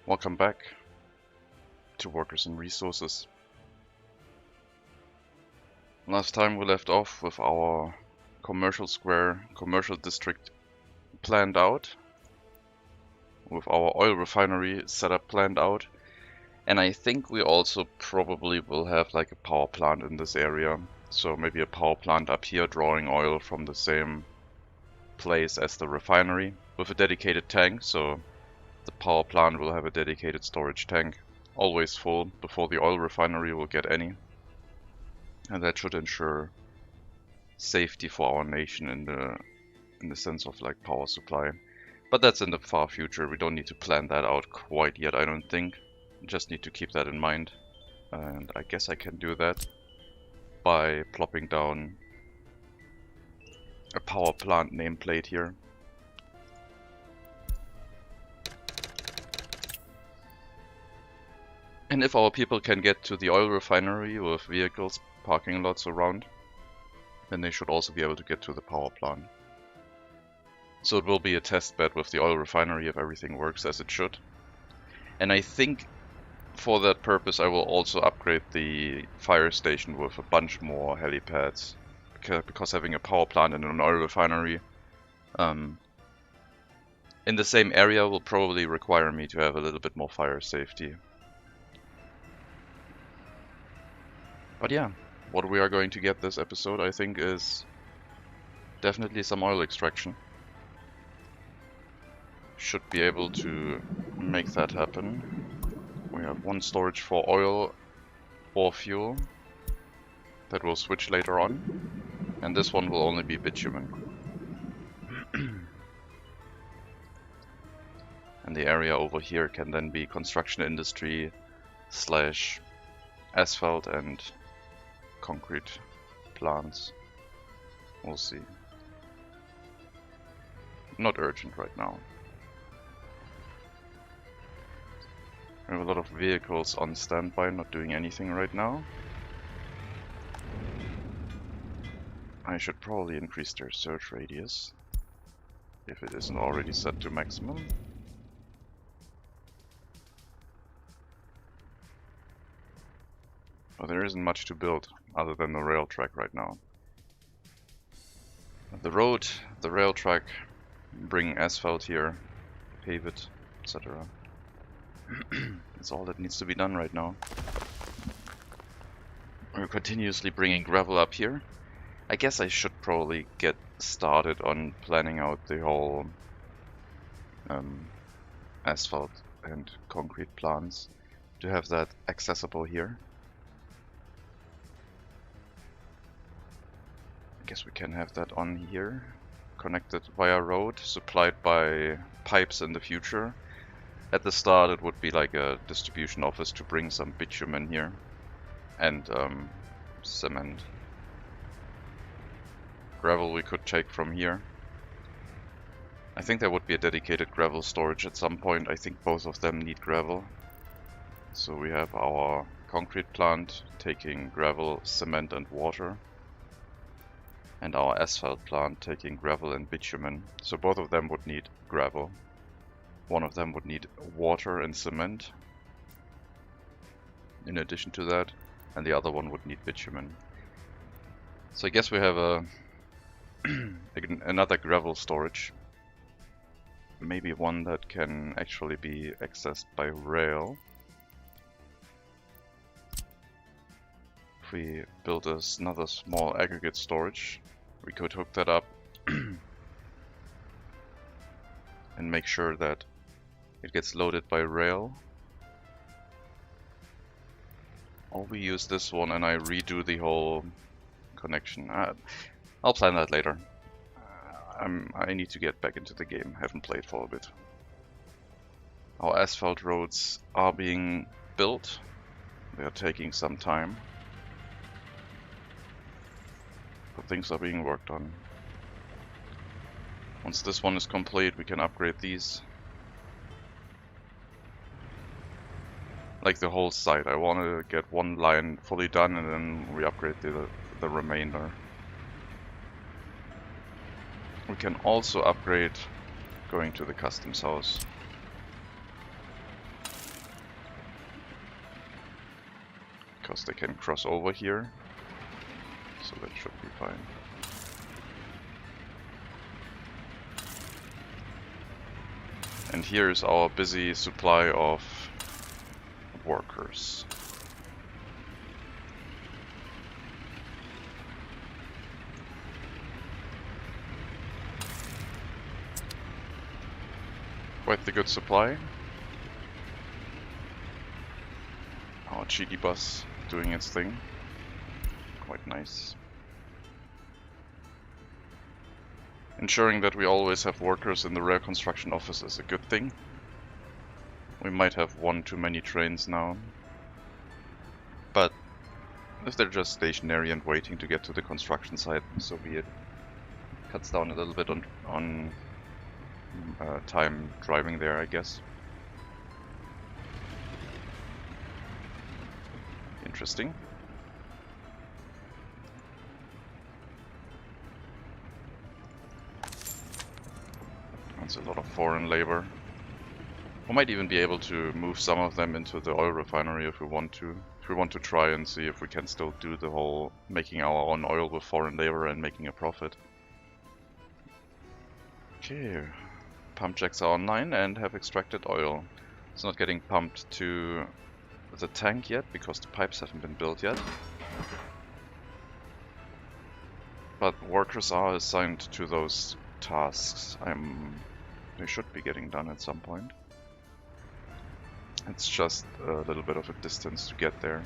Welcome back to Workers and Resources. Last time we left off with our commercial square, commercial district planned out, with our oil refinery setup planned out, and I think we also probably will have like a power plant in this area. So maybe a power plant up here drawing oil from the same place as the refinery with a dedicated tank, so the power plant will have a dedicated storage tank, always full, before the oil refinery will get any. And that should ensure safety for our nation in the sense of like power supply. But that's in the far future. We don't need to plan that out quite yet, I don't think. We just need to keep that in mind. And I guess I can do that by plopping down a power plant nameplate here. And if our people can get to the oil refinery with vehicles, parking lots around, then they should also be able to get to the power plant. So it will be a test bed with the oil refinery if everything works as it should. And I think for that purpose I will also upgrade the fire station with a bunch more helipads. Because having a power plant and an oil refinery in the same area will probably require me to have a little bit more fire safety. But yeah, what we are going to get this episode, I think, is definitely some oil extraction. Should be able to make that happen. We have one storage for oil or fuel that will switch later on, and this one will only be bitumen. And the area over here can then be construction industry slash asphalt and concrete plants. We'll see. Not urgent right now. We have a lot of vehicles on standby, not doing anything right now. I should probably increase their search radius, if it isn't already set to maximum. But there isn't much to build, other than the rail track right now. The road, the rail track, bring asphalt here, pave it, etc. That's all that needs to be done right now. We're continuously bringing gravel up here. I guess I should probably get started on planning out the whole asphalt and concrete plants to have that accessible here. I guess we can have that on here, connected via road, supplied by pipes in the future. At the start it would be like a distribution office to bring some bitumen here and cement. Gravel we could take from here. I think there would be a dedicated gravel storage at some point. I think both of them need gravel. So we have our concrete plant taking gravel, cement and water. And our asphalt plant taking gravel and bitumen. So both of them would need gravel. One of them would need water and cement in addition to that, and the other one would need bitumen. So I guess we have a another gravel storage. Maybe one that can actually be accessed by rail. If we build another small aggregate storage, we could hook that up and make sure that it gets loaded by rail. Or we use this one and I redo the whole connection. I'll plan that later. I need to get back into the game. Haven't played for a bit. Our asphalt roads are being built. They are taking some time. But things are being worked on. Once this one is complete, we can upgrade these. Like the whole site. I want to get one line fully done and then we upgrade the remainder. We can also upgrade going to the customs house. because they can cross over here, so that should be fine. And here is our busy supply of workers. Quite the good supply. Our cheeky bus doing its thing. Quite nice. Ensuring that we always have workers in the rail construction office is a good thing. We might have one too many trains now. But if they're just stationary and waiting to get to the construction site, so be it. Cuts down a little bit on time driving there, I guess. Interesting. That's a lot of foreign labor. We might even be able to move some of them into the oil refinery if we want to. If we want to try and see if we can still do the whole making our own oil with foreign labor and making a profit. Okay, pump jacks are online and have extracted oil. It's not getting pumped to the tank yet because the pipes haven't been built yet. But workers are assigned to those tasks. They should be getting done at some point. It's just a little bit of a distance to get there.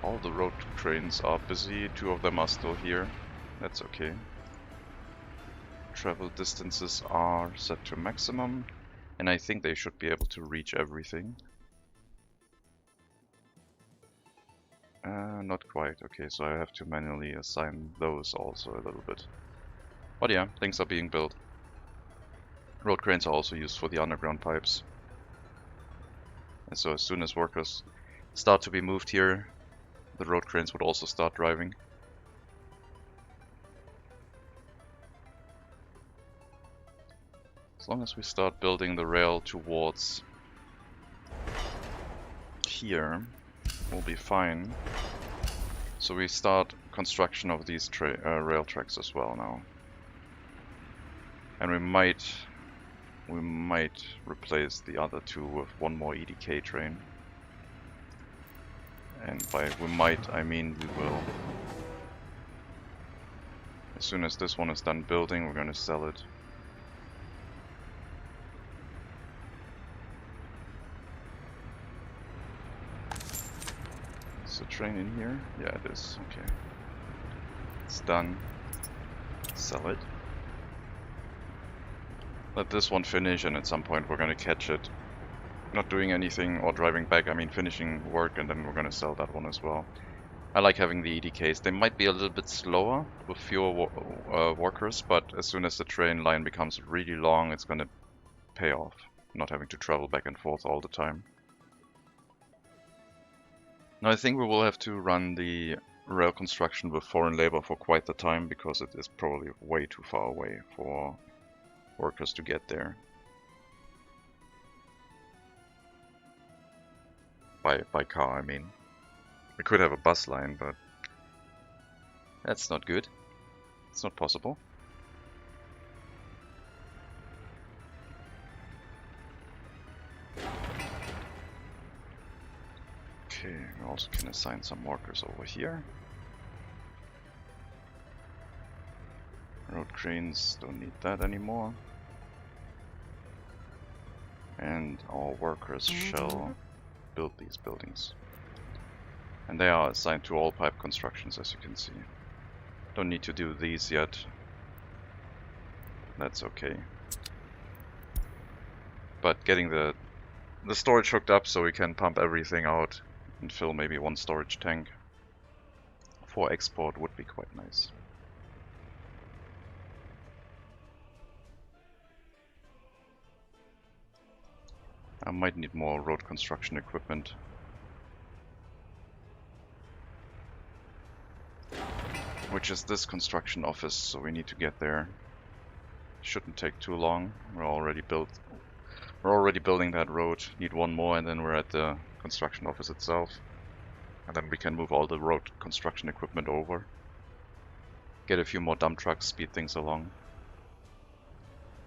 All the road cranes are busy, 2 of them are still here. That's okay. Travel distances are set to maximum, and I think they should be able to reach everything. Not quite. Okay, so I have to manually assign those also a little bit. But yeah, things are being built. Road cranes are also used for the underground pipes. And so as soon as workers start to be moved here, the road cranes would also start driving. As long as we start building the rail towards here, we'll be fine. So we start construction of these rail tracks as well now. And we might replace the other 2 with 1 more EDK train. And by we might, I mean we will. As soon as this one is done building, we're going to sell it. Is the train in here? Yeah, it is. Okay. It's done. Sell it. Let this one finish, and at some point we're going to catch it. Not doing anything or driving back, I mean finishing work, and then we're going to sell that one as well. I like having the EDKs. They might be a little bit slower with fewer workers, but as soon as the train line becomes really long, it's going to pay off. Not having to travel back and forth all the time. Now I think we will have to run the rail construction with foreign labor for quite the time, because it is probably way too far away for workers to get there. By car, I mean. We could have a bus line, but that's not good. It's not possible. Okay, we also can assign some workers over here. Road cranes don't need that anymore. And our workers shall build these buildings. And they are assigned to all pipe constructions, as you can see. Don't need to do these yet. That's okay. But getting the storage hooked up so we can pump everything out and fill maybe 1 storage tank for export would be quite nice. I might need more road construction equipment. Which is this construction office, so we need to get there. Shouldn't take too long. We're already built We're already building that road, need one more, and then we're at the construction office itself. And then we can move all the road construction equipment over. Get a few more dump trucks, speed things along.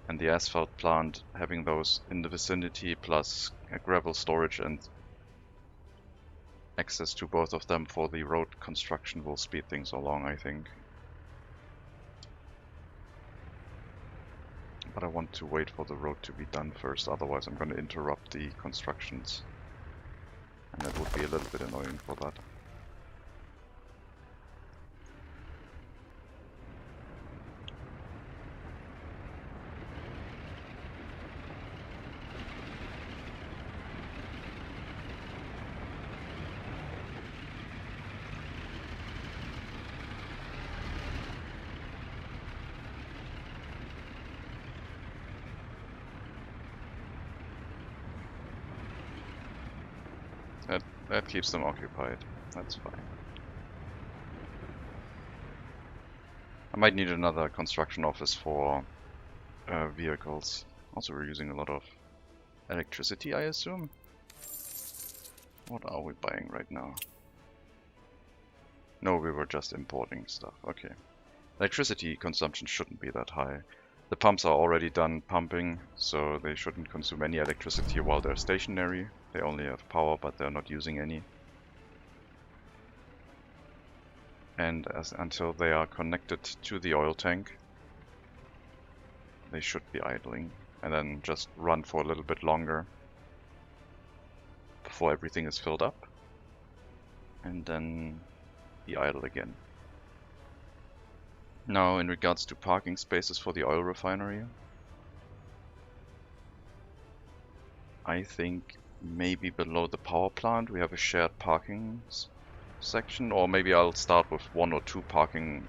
And the asphalt plant, having those in the vicinity, plus a gravel storage and access to both of them for the road construction will speed things along, I think. But I want to wait for the road to be done first, otherwise I'm going to interrupt the constructions. And that would be a little bit annoying for that. That keeps them occupied. That's fine. I might need another construction office for vehicles. Also, we're using a lot of electricity, I assume. What are we buying right now? No, we were just importing stuff. Okay. Electricity consumption shouldn't be that high. The pumps are already done pumping, so they shouldn't consume any electricity while they're stationary. They only have power, but they're not using any. And until they are connected to the oil tank, they should be idling. And then just run for a little bit longer before everything is filled up. And then be idle again. Now, in regards to parking spaces for the oil refinery, I think maybe below the power plant we have a shared parking section, or maybe I'll start with 1 or 2 parking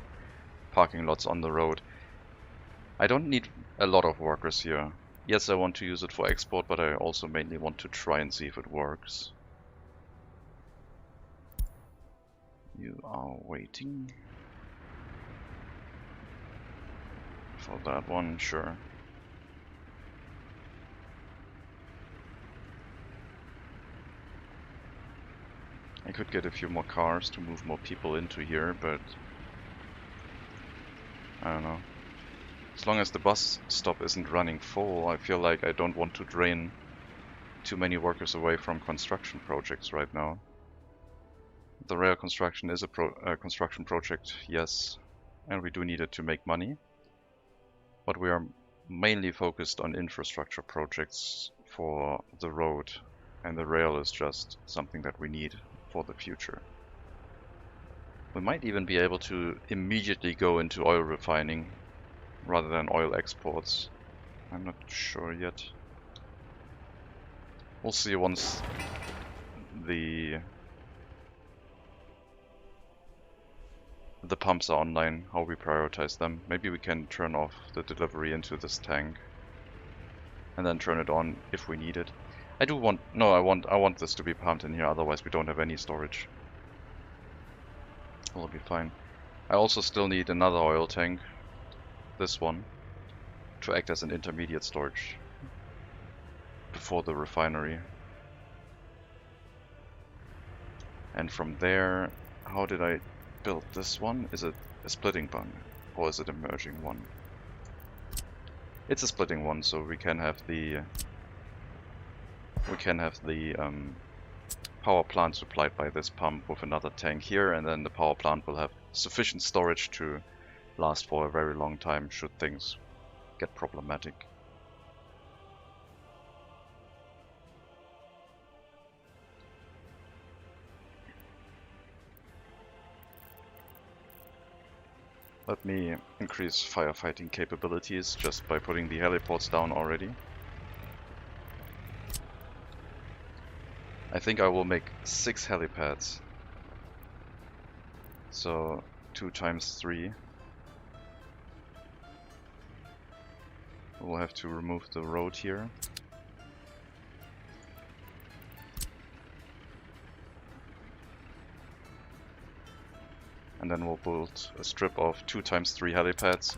lots on the road. I don't need a lot of workers here. Yes, I want to use it for export, but I also mainly want to try and see if it works. You are waiting for that one, sure. I could get a few more cars to move more people into here, but I don't know. As long as the bus stop isn't running full, I feel like I don't want to drain too many workers away from construction projects right now. The rail construction is a construction project, yes, and we do need it to make money. But we are mainly focused on infrastructure projects for the road, and the rail is just something that we need for the future. We might even be able to immediately go into oil refining rather than oil exports. I'm not sure yet. We'll see once the pumps are online, how we prioritize them. Maybe we can turn off the delivery into this tank and then turn it on if we need it. I want this to be pumped in here, otherwise we don't have any storage. We'll be fine. I also still need another oil tank, this one, to act as an intermediate storage before the refinery. And from there, how did I build this one? Is it a splitting bun or is it a merging one? It's a splitting one, so we can have the power plant supplied by this pump with another tank here, and then the power plant will have sufficient storage to last for a very long time should things get problematic. Let me increase firefighting capabilities just by putting the heliports down already. I think I will make 6 helipads. So 2 times 3. We'll have to remove the road here. And then we'll build a strip of 2 times 3 helipads.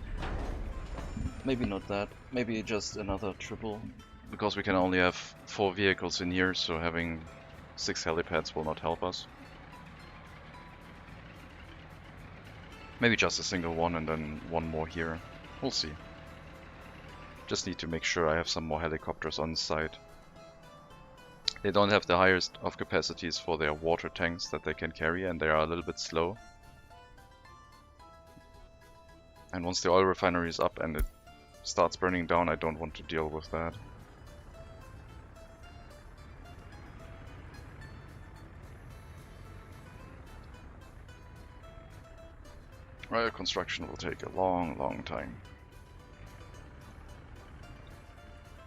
Maybe not that, maybe just another triple because we can only have 4 vehicles in here, so having 6 helipads will not help us. Maybe just a single one and then one more here. We'll see. Just need to make sure I have some more helicopters on site. They don't have the highest of capacities for their water tanks that they can carry, and they are a little bit slow. And once the oil refinery is up and it starts burning down, I don't want to deal with that. Rail construction will take a long time.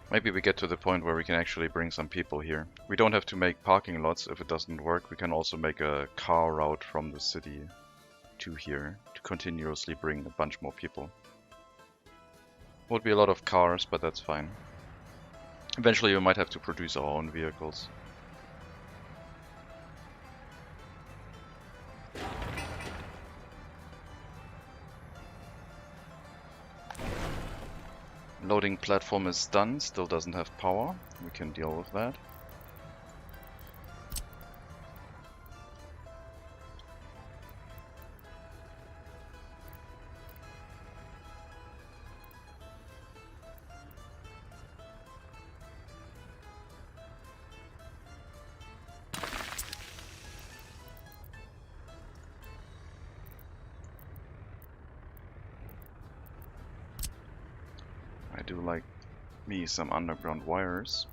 Maybe we get to the point where we can actually bring some people here. We don't have to make parking lots if it doesn't work. We can also make a car route from the city to here to continuously bring a bunch more people. Would be a lot of cars, but that's fine. Eventually we might have to produce our own vehicles. Loading platform is done, still doesn't have power. We can deal with that. I do like me some underground wires.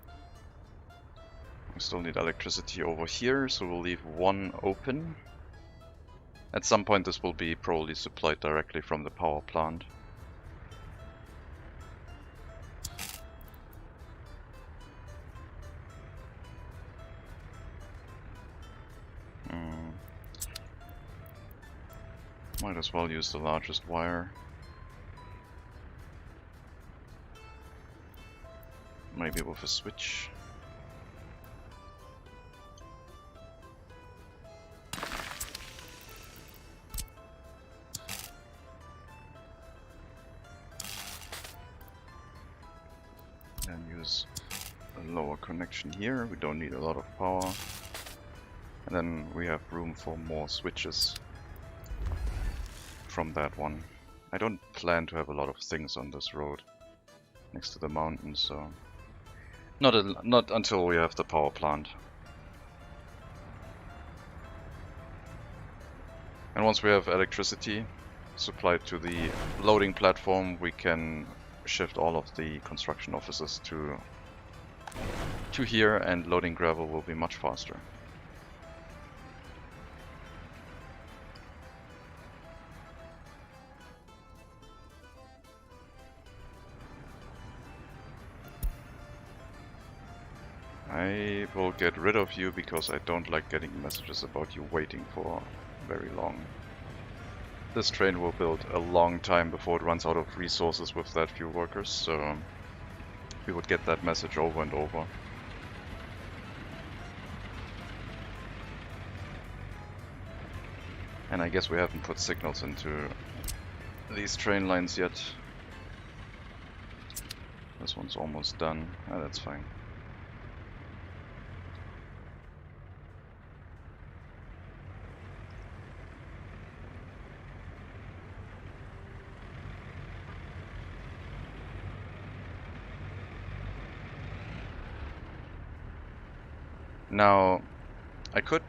We still need electricity over here, so we'll leave one open. At some point this will be probably supplied directly from the power plant. Might as well use the largest wire. Maybe with a switch. And use a lower connection here. We don't need a lot of power. And then we have room for more switches from that one. I don't plan to have a lot of things on this road next to the mountain, so not until we have the power plant. And once we have electricity supplied to the loading platform, we can shift all of the construction offices to here, and loading gravel will be much faster. I will get rid of you because I don't like getting messages about you waiting for very long. This train will build a long time before it runs out of resources with that few workers, so we would get that message over and over. And I guess we haven't put signals into these train lines yet. This one's almost done. Ah, that's fine. Now, I could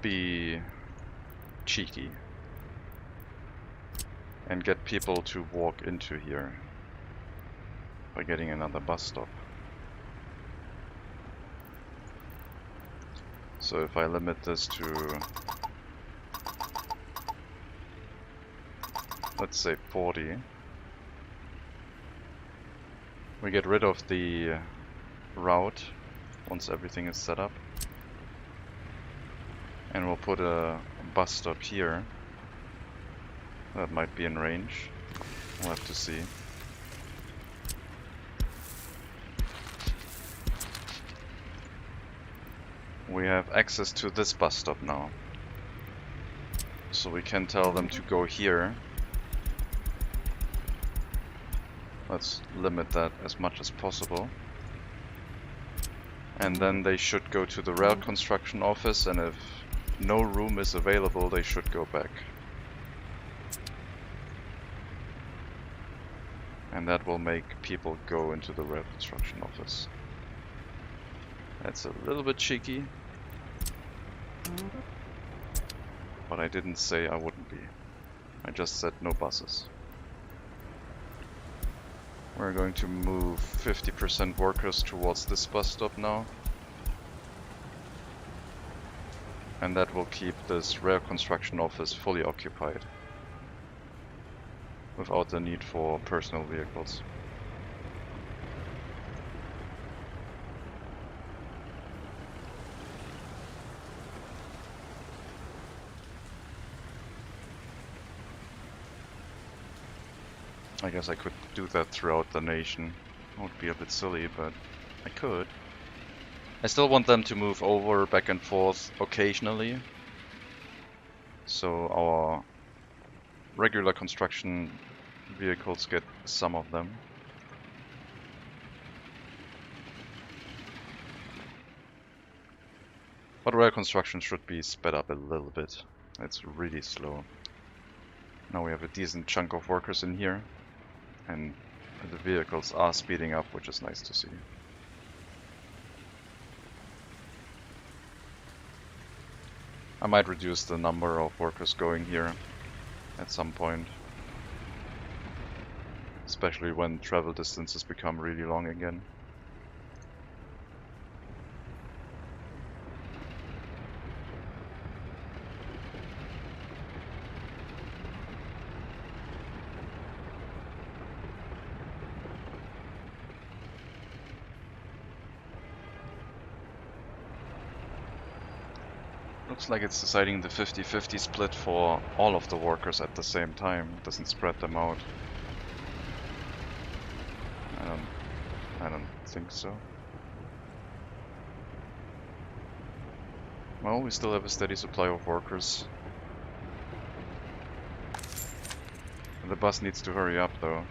be cheeky and get people to walk into here by getting another bus stop. So if I limit this to, let's say 40, we get rid of the route once everything is set up, and we'll put a bus stop here. That might be in range. We'll have to see. We have access to this bus stop now, so we can tell them to go here. Let's limit that as much as possible. And then they should go to the rail construction office, and if no room is available, they should go back. And that will make people go into the rail construction office. That's a little bit cheeky. But I didn't say I wouldn't be. I just said no buses. We're going to move 50% workers towards this bus stop now. And that will keep this rail construction office fully occupied, without the need for personal vehicles. I guess I could do that throughout the nation. It would be a bit silly, but I could. I still want them to move over back and forth occasionally, so our regular construction vehicles get some of them. But rail construction should be sped up a little bit. It's really slow. Now we have a decent chunk of workers in here, and the vehicles are speeding up, which is nice to see. I might reduce the number of workers going here at some point, especially when travel distances become really long again. Looks like it's deciding the 50-50 split for all of the workers at the same time. It doesn't spread them out. I don't think so. Well, we still have a steady supply of workers. The bus needs to hurry up though.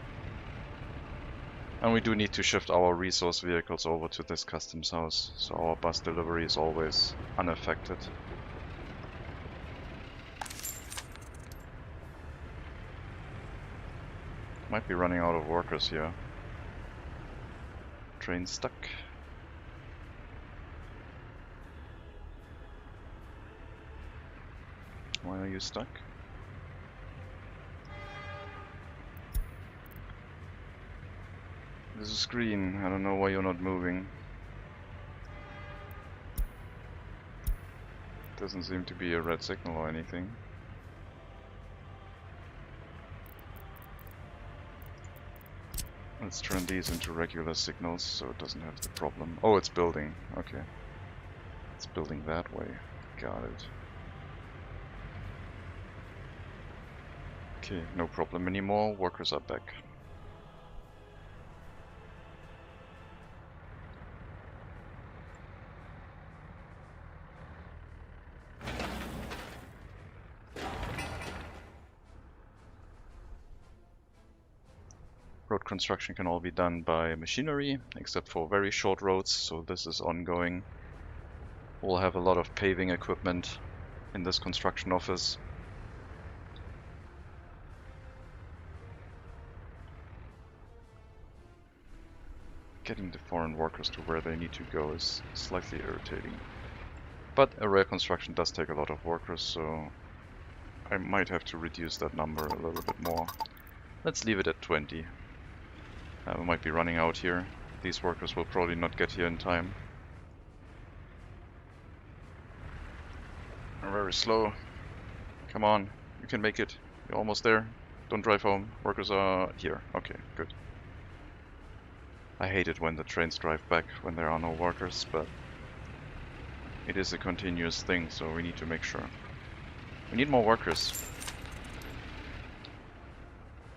And we do need to shift our resource vehicles over to this customs house, so our bus delivery is always unaffected. Might be running out of workers here. Train stuck. Why are you stuck? There's a screen. I don't know why you're not moving. Doesn't seem to be a red signal or anything. Let's turn these into regular signals so it doesn't have the problem. Oh, it's building. Okay. It's building that way. Got it. Okay, no problem anymore. Workers are back. Road construction can all be done by machinery, except for very short roads, so this is ongoing. We'll have a lot of paving equipment in this construction office. Getting the foreign workers to where they need to go is slightly irritating. But a rail construction does take a lot of workers, so I might have to reduce that number a little bit more. Let's leave it at 20. We might be running out here. These workers will probably not get here in time. They're very slow. Come on, you can make it. You're almost there. Don't drive home. Workers are here. Okay, good. I hate it when the trains drive back when there are no workers, but it is a continuous thing, so we need to make sure. We need more workers.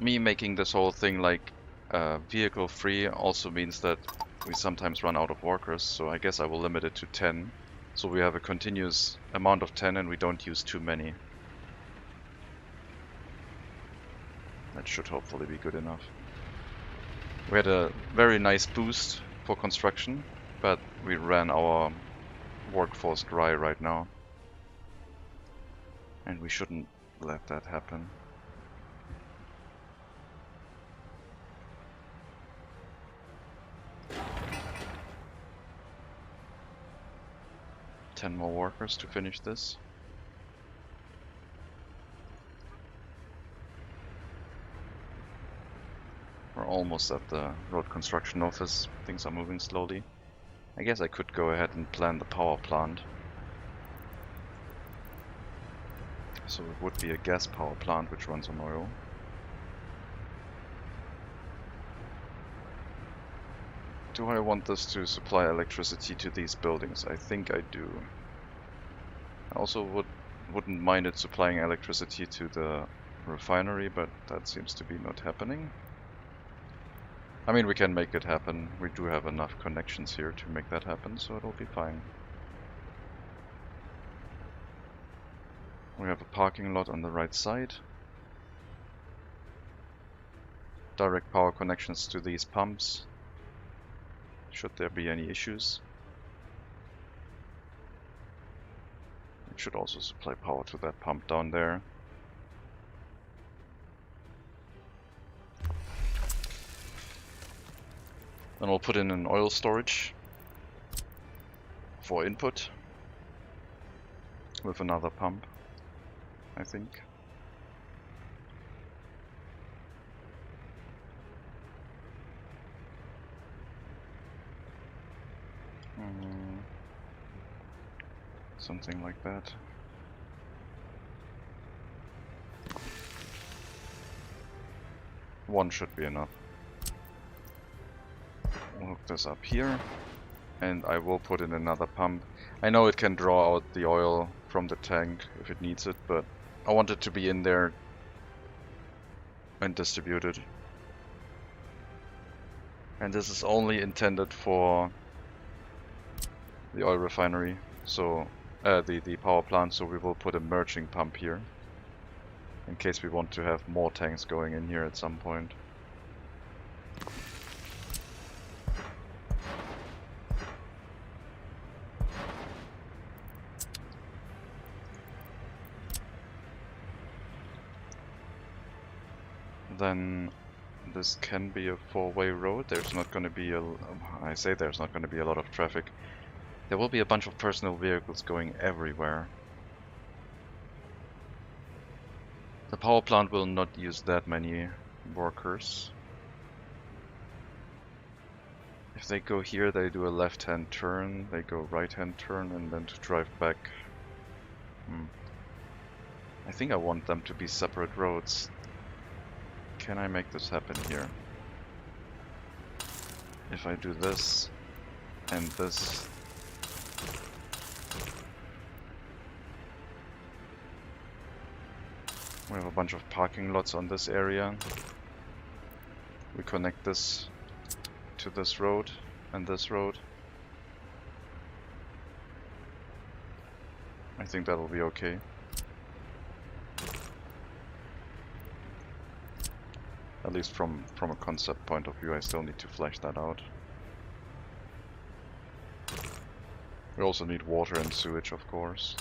Me making this whole thing like vehicle free also means that we sometimes run out of workers, so I guess I will limit it to 10. So we have a continuous amount of 10 and we don't use too many. That should hopefully be good enough. We had a very nice boost for construction But we ran our workforce dry right now. And we shouldn't let that happen. Ten more workers to finish this. We're almost at the road construction office. Things are moving slowly. I guess I could go ahead and plan the power plant. So it would be a gas power plant which runs on oil. Do I want this to supply electricity to these buildings? I think I do. I also wouldn't mind it supplying electricity to the refinery, but that seems to be not happening. I mean, we can make it happen. We do have enough connections here to make that happen, so it'll be fine. We have a parking lot on the right side. Direct power connections to these pumps, should there be any issues. It should also supply power to that pump down there. Then we'll put in an oil storage for input with another pump, I think. Something like that. One should be enough. We'll hook this up here, and I will put in another pump. I know it can draw out the oil from the tank if it needs it, but I want it to be in there and distributed. And this is only intended for the oil refinery, so the power plant, so we will put a merging pump here in case we want to have more tanks going in here at some point. Then this can be a four-way road. There's not going to be I say there's not going to be a lot of traffic. There will be a bunch of personal vehicles going everywhere. The power plant will not use that many workers. If they go here, they do a left-hand turn, they go right-hand turn, and then to drive back. I think I want them to be separate roads. Can I make this happen here? If I do this and this. We have a bunch of parking lots on this area. We connect this to this road and this road. I think that'll be okay. At least from a concept point of view, I still need to flesh that out. We also need water and sewage, of course.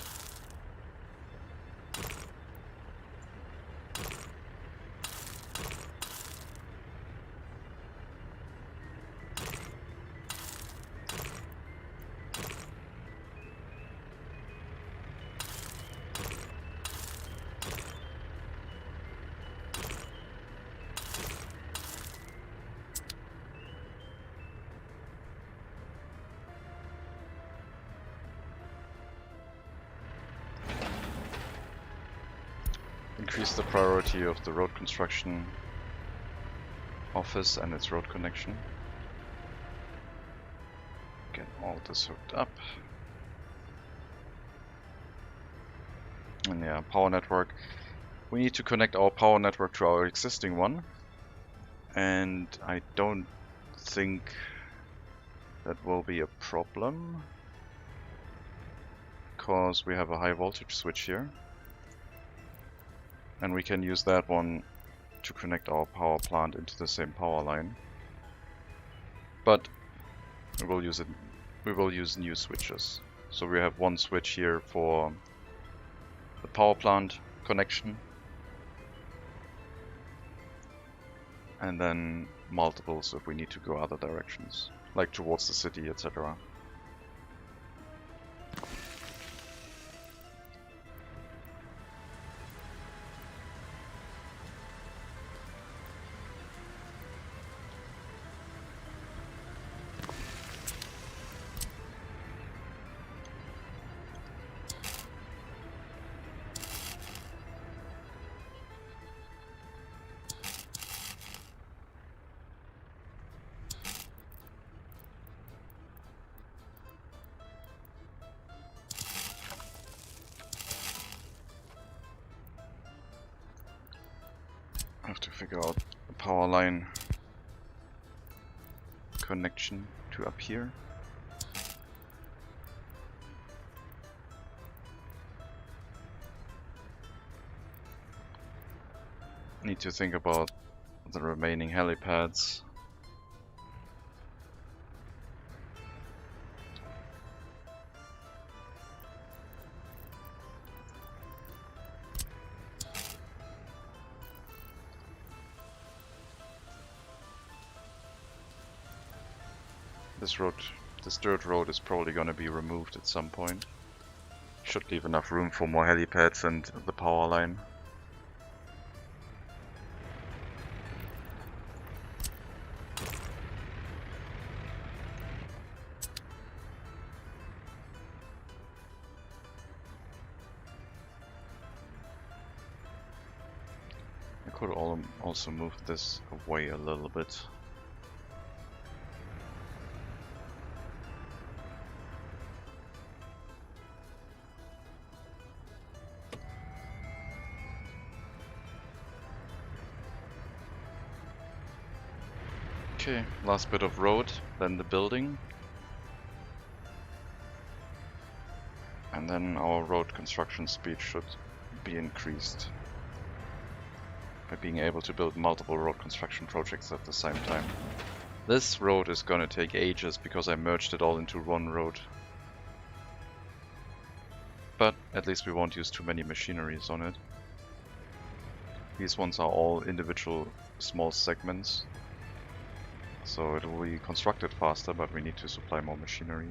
Increase the priority of the road construction office and its road connection. Get all this hooked up. And yeah, power network. We need to connect our power network to our existing one. And I don't think that will be a problem, because we have a high voltage switch here. And we can use that one to connect our power plant into the same power line. But we will use it we will use new switches. So we have one switch here for the power plant connection, and then multiples if we need to go other directions, like towards the city, etc. I have to figure out the power line connection to up here. Need to think about the remaining helipads. This dirt road is probably going to be removed at some point. Should leave enough room for more helipads and the power line. I could also move this away a little bit. Okay, last bit of road, then the building. And then our road construction speed should be increased by being able to build multiple road construction projects at the same time. This road is gonna take ages because I merged it all into one road. But at least we won't use too many machineries on it. These ones are all individual small segments. So it will be constructed faster, but we need to supply more machinery.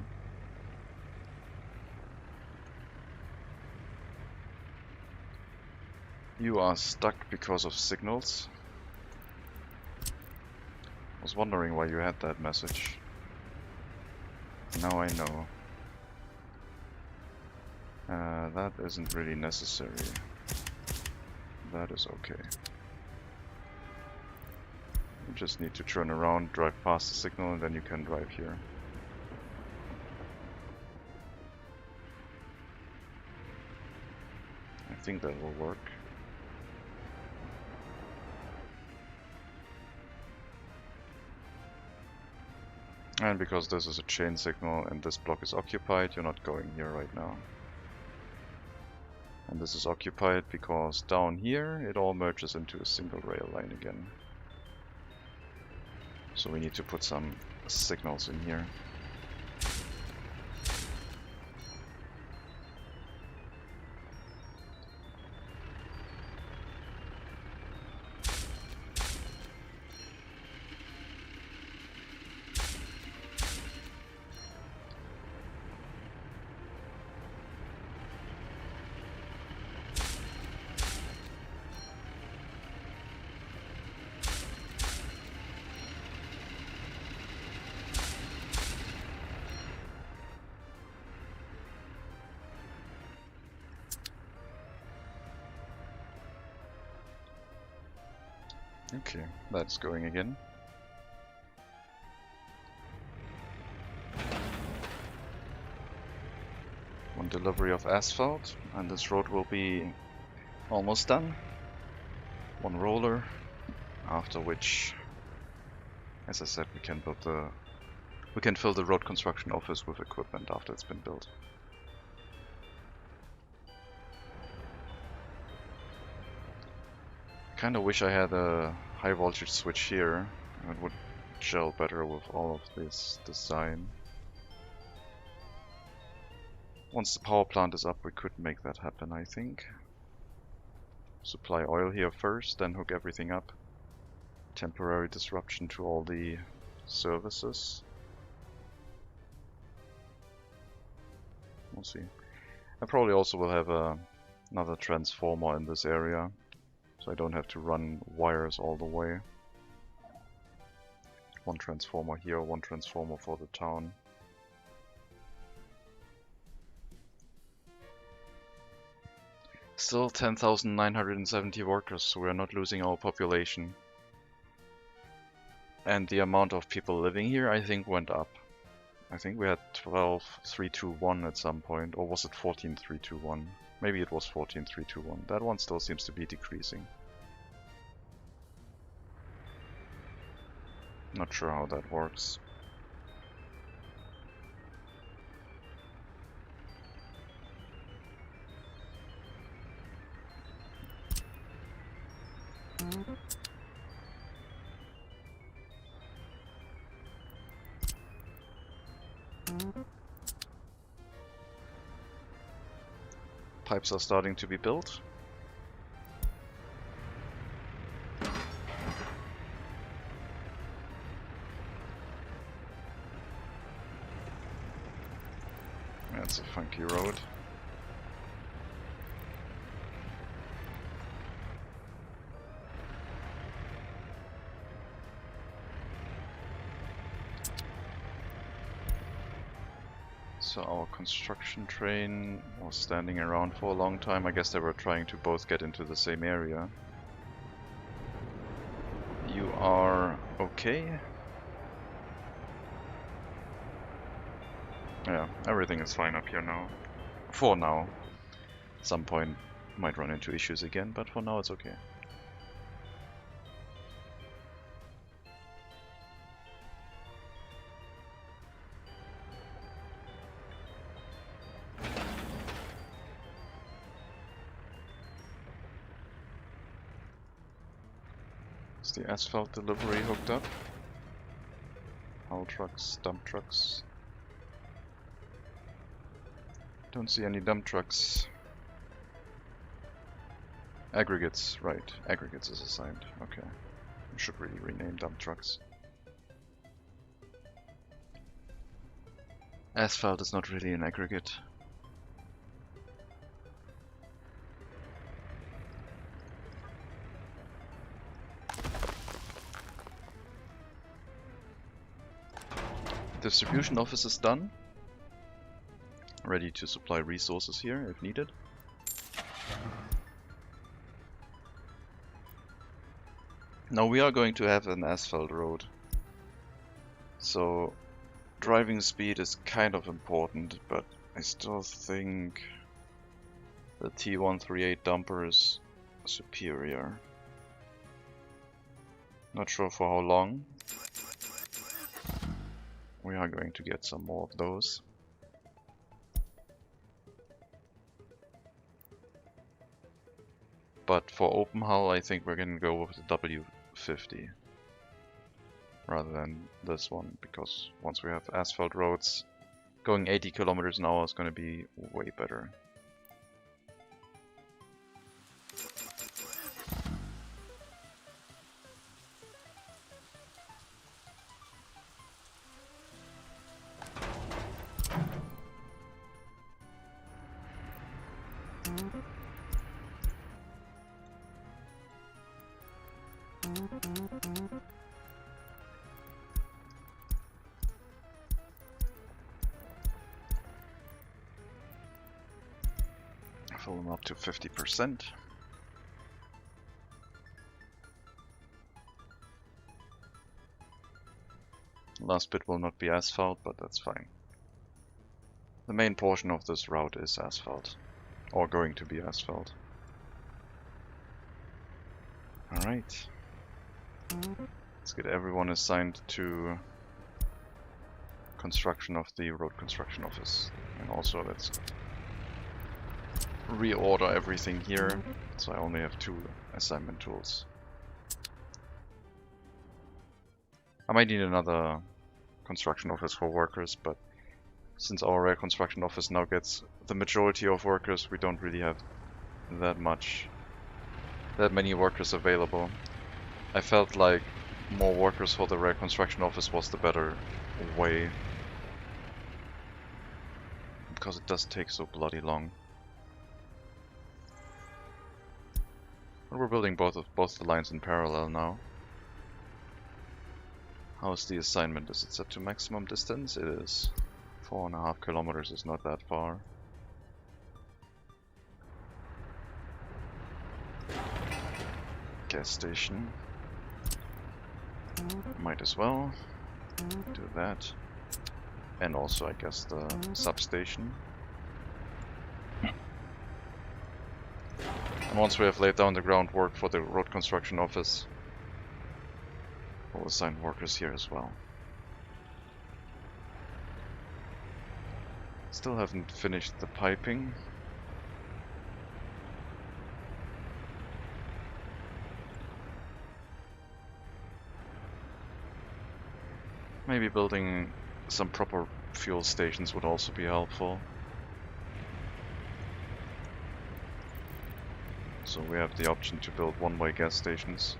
You are stuck because of signals. I was wondering why you had that message. Now I know. That isn't really necessary. That is okay. You just need to turn around, drive past the signal, and then you can drive here. I think that will work. And because this is a chain signal and this block is occupied, you're not going here right now. And this is occupied because down here it all merges into a single rail line again. So we need to put some signals in here. Okay, that's going again. One delivery of asphalt, and this road will be almost done. One roller, after which, as I said, we can fill the road construction office with equipment after it's been built. Kinda wish I had a high voltage switch here. It would gel better with all of this design. Once the power plant is up, we could make that happen, I think. Supply oil here first, then hook everything up. Temporary disruption to all the services. We'll see. I probably also will have another transformer in this area, so I don't have to run wires all the way. One transformer here, one transformer for the town. Still 10,970 workers, so we're not losing our population. And the amount of people living here, I think, went up. I think we had 12,321 at some point, or was it 14,321? Maybe it was 14,321. That one still seems to be decreasing. Not sure how that works. Pipes are starting to be built. That's a funky road. So our construction train was standing around for a long time. I guess they were trying to both get into the same area. You are okay? Yeah, everything is fine up here now. For now. At some point might run into issues again, but for now it's okay. Is the asphalt delivery hooked up? Haul trucks, dump trucks. Don't see any dump trucks. Aggregates, right. Aggregates is assigned. Okay. We should really rename dump trucks. Asphalt is not really an aggregate. Distribution office is done. Ready to supply resources here if needed. Now we are going to have an asphalt road. So driving speed is kind of important, but I still think the T138 dumper is superior. Not sure for how long. We are going to get some more of those. But for open hull, I think we're going to go with the W50 rather than this one, because once we have asphalt roads, going 80 kilometers an hour is going to be way better. Fill them up to 50%. Last bit will not be asphalt, but that's fine. The main portion of this route is asphalt, or going to be asphalt. Alright. Let's get everyone assigned to construction of the road construction office. And also let's reorder everything here, so I only have 2 assignment tools. I might need another construction office for workers, but Since our rail construction office now gets the majority of workers, we don't really have that many workers available. I felt like more workers for the rail construction office was the better way, because it does take so bloody long. But we're building both the lines in parallel now. How's the assignment? Is it set to maximum distance? It is. 4.5 kilometers is not that far. Gas station. Might as well do that. And also, I guess, the substation. And once we have laid down the groundwork for the road construction office, we'll assign workers here as well. Still haven't finished the piping. Maybe building some proper fuel stations would also be helpful. So we have the option to build one-way gas stations.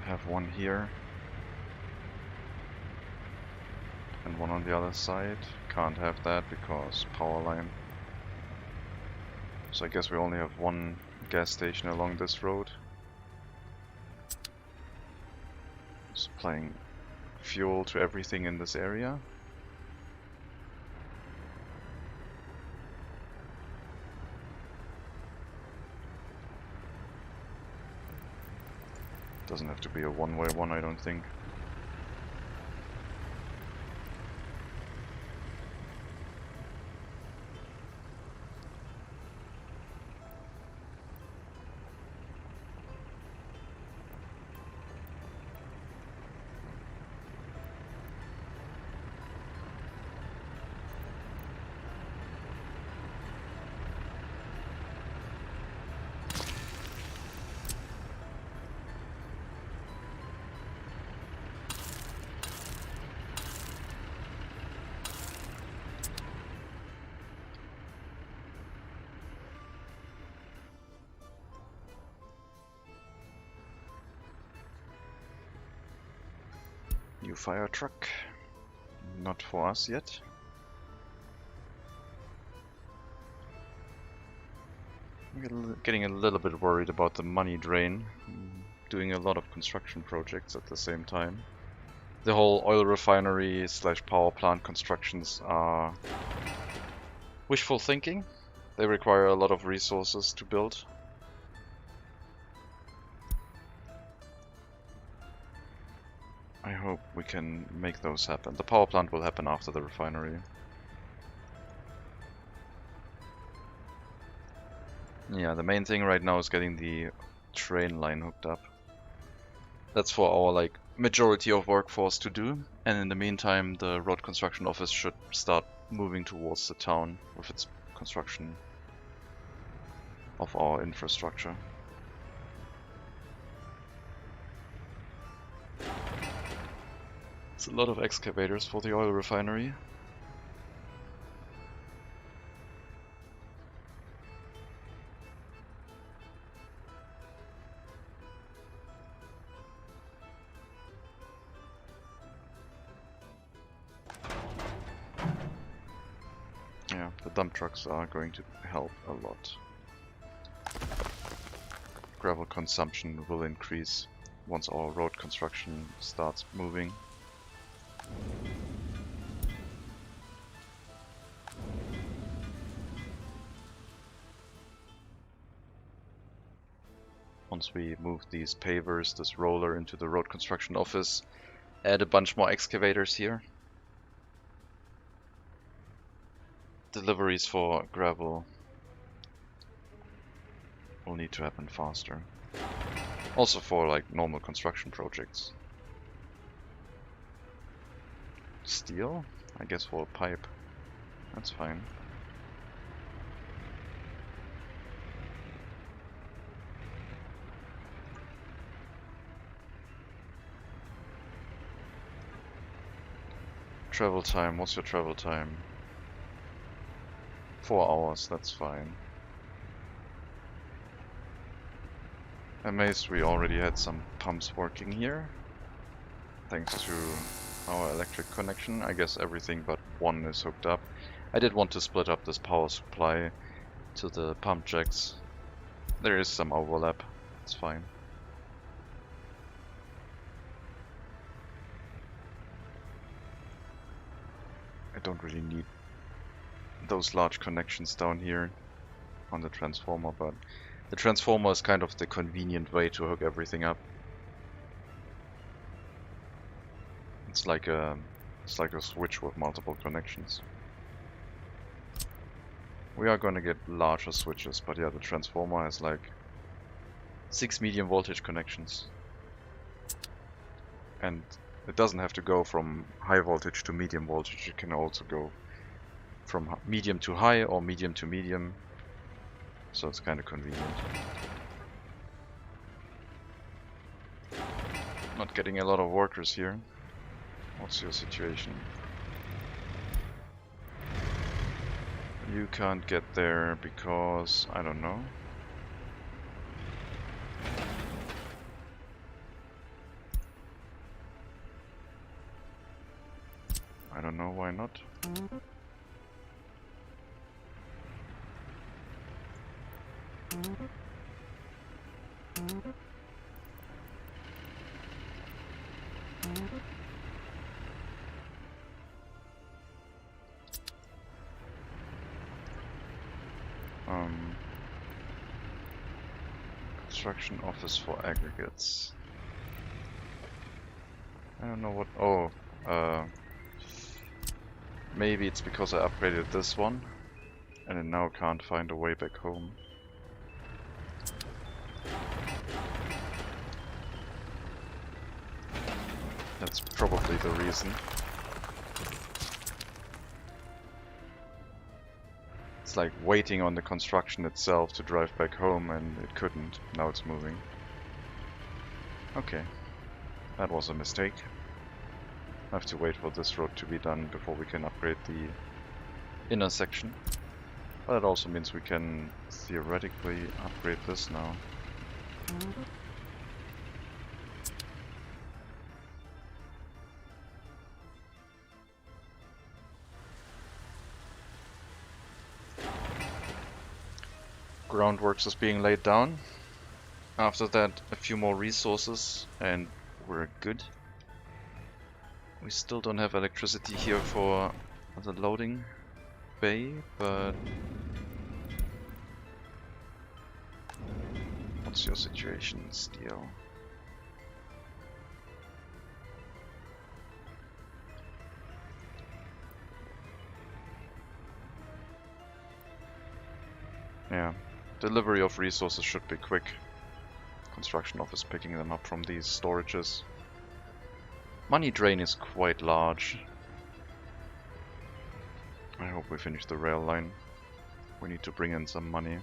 Have one here and one on the other side. Can't have that because power line. So I guess we only have one gas station along this road, supplying fuel to everything in this area. Doesn't have to be a one-way one, I don't think. New fire truck. Not for us yet. I'm getting a little bit worried about the money drain. Doing a lot of construction projects at the same time. The whole oil refinery / power plant constructions are wishful thinking. They require a lot of resources to build. I hope we can make those happen. The power plant will happen after the refinery. Yeah, the main thing right now is getting the train line hooked up. That's for our majority of workforce to do, and in the meantime the road construction office should start moving towards the town with its construction of our infrastructure. It's a lot of excavators for the oil refinery. Yeah, the dump trucks are going to help a lot. Gravel consumption will increase once our road construction starts moving. Once we move these pavers, this roller into the road construction office, add a bunch more excavators here. Deliveries for gravel will need to happen faster. Also for like normal construction projects. Steel? I guess for a pipe. That's fine. Travel time, what's your travel time? 4 hours, that's fine. Amazed we already had some pumps working here. Thanks to our electric connection. I guess everything but one is hooked up. I did want to split up this power supply to the pump jacks. There is some overlap, it's fine. I don't really need those large connections down here on the transformer, but the transformer is kind of the convenient way to hook everything up. It's like a switch with multiple connections. We are gonna get larger switches, but yeah, the transformer has like 6 medium voltage connections. And it doesn't have to go from high voltage to medium voltage, it can also go from medium to high or medium to medium. So it's kind of convenient. Not getting a lot of workers here. What's your situation? You can't get there because, I don't know. I don't know why not. Construction office for aggregates. I don't know what. Oh, maybe it's because I upgraded this one and it now can't find a way back home. That's probably the reason. It's like waiting on the construction itself to drive back home and it couldn't. Now it's moving. Okay. That was a mistake. I have to wait for this road to be done before we can upgrade the inner section. But that also means we can theoretically upgrade this now. Groundworks is being laid down. After that, a few more resources and we're good. We still don't have electricity here for the loading bay, but what's your situation, Steel? Yeah, delivery of resources should be quick. Construction office picking them up from these storages. Money drain is quite large. I hope we finish the rail line. We need to bring in some money.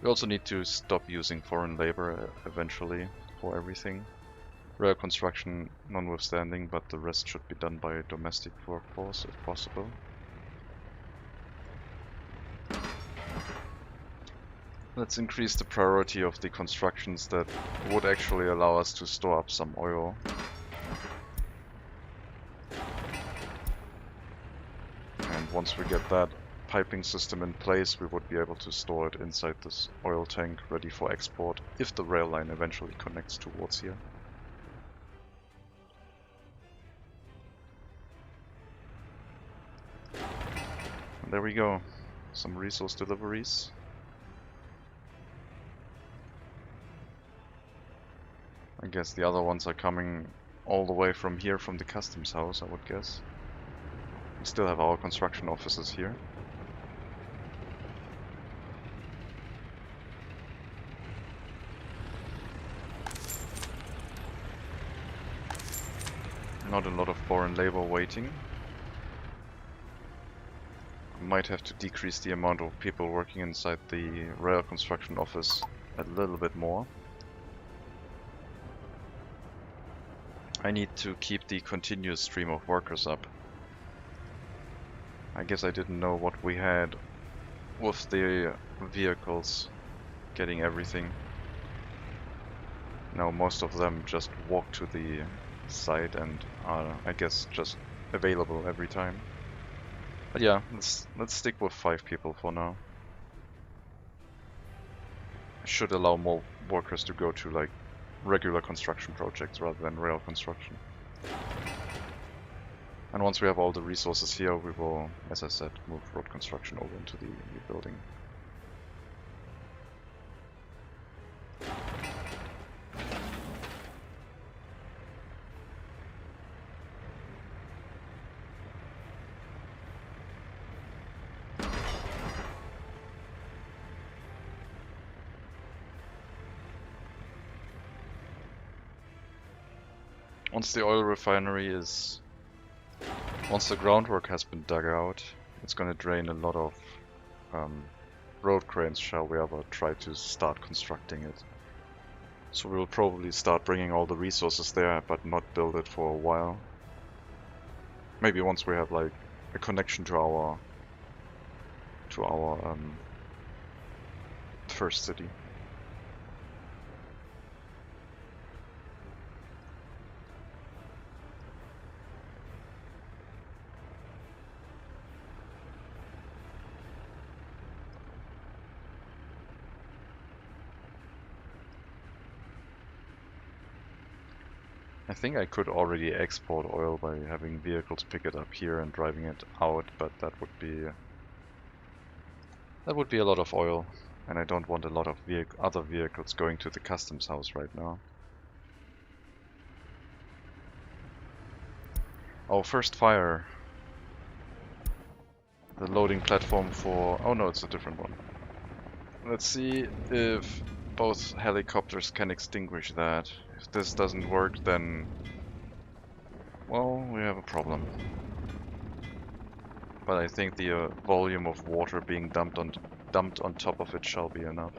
We also need to stop using foreign labor eventually for everything. Rail construction notwithstanding, but the rest should be done by a domestic workforce if possible. Let's increase the priority of the constructions that would actually allow us to store up some oil. And once we get that piping system in place, we would be able to store it inside this oil tank ready for export if the rail line eventually connects towards here. And there we go, some resource deliveries. I guess the other ones are coming all the way from here, from the customs house, I would guess. We still have our construction offices here. Not a lot of foreign labor waiting. Might have to decrease the amount of people working inside the rail construction office a little bit more. I need to keep the continuous stream of workers up. I guess I didn't know what we had with the vehicles getting everything. Now most of them just walk to the site and are, I guess, just available every time. But yeah, let's stick with 5 people for now. Should allow more workers to go to like regular construction projects rather than rail construction. And once we have all the resources here, we will, as I said, move road construction over into the new building. Once the oil refinery is... Once the groundwork has been dug out, it's going to drain a lot of road cranes, shall we ever try to start constructing it. So we'll probably start bringing all the resources there, but not build it for a while. Maybe once we have like a connection to our first city. I think I could already export oil by having vehicles pick it up here and driving it out, but that would be a lot of oil, and I don't want a lot of other vehicles going to the customs house right now. Our first fire. The loading platform for... oh no, it's a different one. Let's see if both helicopters can extinguish that. If this doesn't work, then... well, we have a problem. But I think the volume of water being dumped on top of it shall be enough.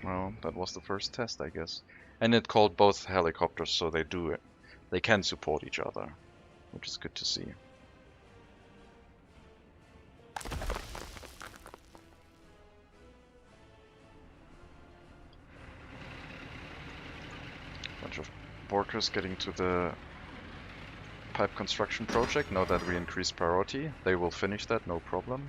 Well, that was the first test, I guess. And it called both helicopters, so they do it. They can support each other, which is good to see. Bunch of workers getting to the pipe construction project. Now that we increased priority, they will finish that, no problem.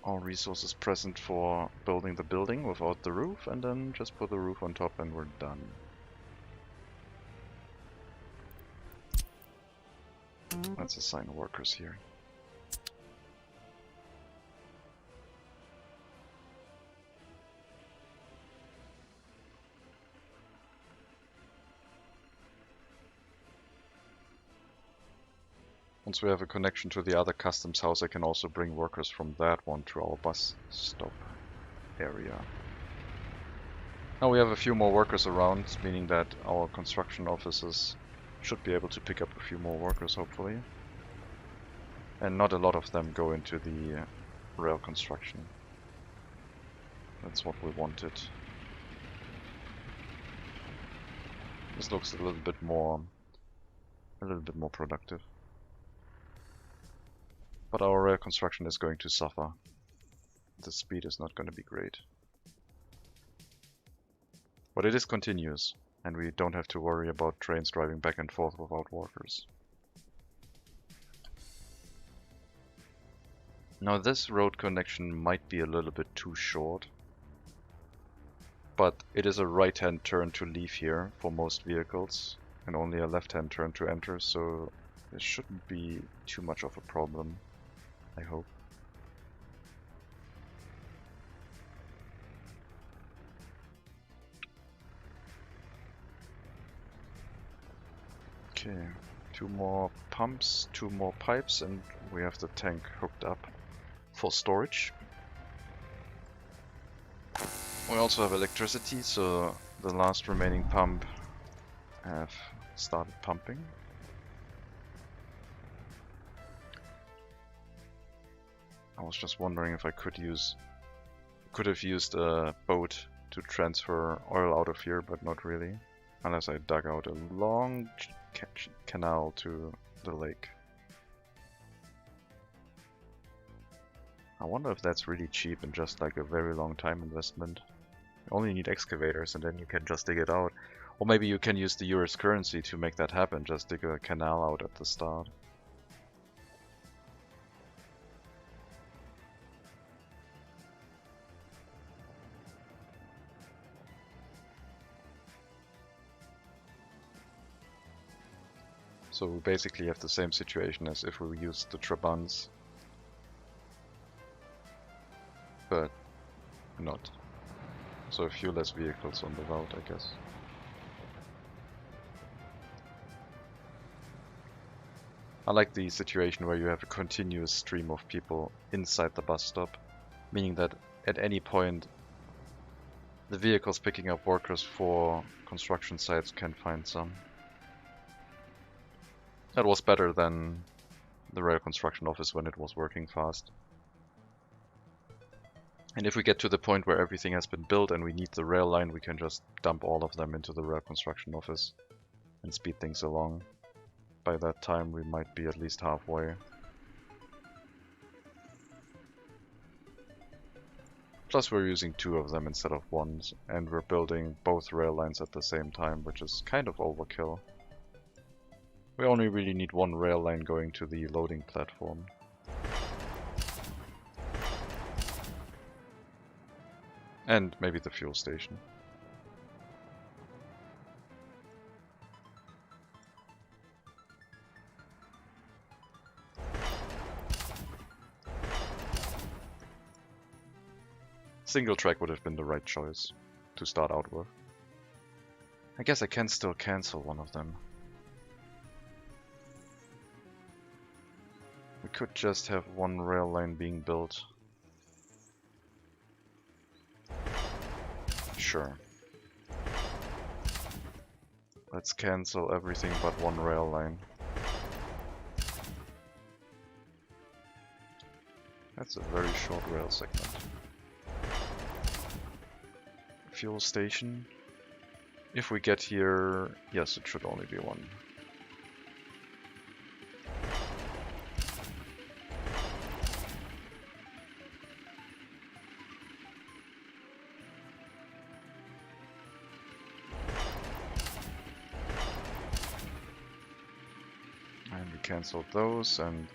All resources present for building the building without the roof, and then just put the roof on top and we're done. Let's assign workers here. Once we have a connection to the other customs house, I can also bring workers from that one to our bus stop area. Now we have a few more workers around, meaning that our construction offices should be able to pick up a few more workers, hopefully. And not a lot of them go into the rail construction. That's what we wanted. This looks a little bit more productive. But our rail construction is going to suffer. The speed is not going to be great. But it is continuous, and we don't have to worry about trains driving back and forth without workers. Now this road connection might be a little bit too short, but it is a right-hand turn to leave here for most vehicles, and only a left-hand turn to enter, so this shouldn't be too much of a problem, I hope. Okay, 2 more pumps, 2 more pipes, and we have the tank hooked up for storage. We also have electricity, so the last remaining pump have started pumping. I was just wondering if I could have used a boat to transfer oil out of here, but not really, unless I dug out a long canal to the lake. I wonder if that's really cheap and just like a very long time investment. You only need excavators and then you can just dig it out. Or maybe you can use the US currency to make that happen, just dig a canal out at the start. So we basically have the same situation as if we used the Trabants, but not. So a few less vehicles on the route, I guess. I like the situation where you have a continuous stream of people inside the bus stop, meaning that at any point the vehicles picking up workers for construction sites can find some. That was better than the rail construction office when it was working fast. And if we get to the point where everything has been built and we need the rail line, we can just dump all of them into the rail construction office and speed things along. By that time we might be at least halfway. Plus we're using 2 of them instead of 1, and we're building both rail lines at the same time, which is kind of overkill. We only really need 1 rail line going to the loading platform. And maybe the fuel station. Single track would have been the right choice to start out with. I guess I can still cancel one of them. We could just have 1 rail line being built. Sure. Let's cancel everything but 1 rail line. That's a very short rail segment. Fuel station. If we get here, yes, it should only be 1. And we canceled those, and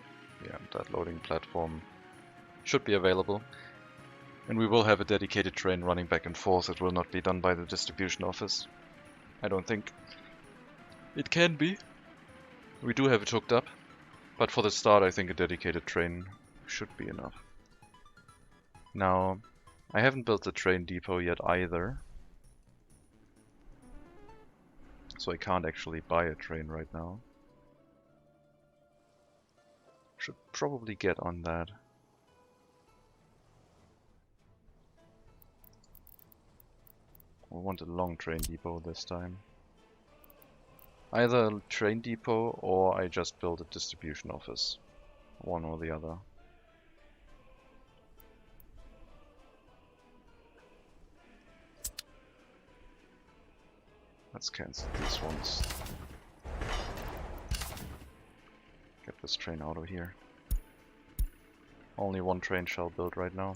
yeah, that loading platform should be available. And we will have a dedicated train running back and forth. It will not be done by the distribution office. I don't think. It can be. We do have it hooked up. But for the start, I think a dedicated train should be enough. Now, I haven't built the train depot yet either. So I can't actually buy a train right now. Should probably get on that. We want a long train depot this time. Either a train depot or I just build a distribution office. One or the other. Let's cancel these ones. Get this train out of here. Only 1 train shall build right now.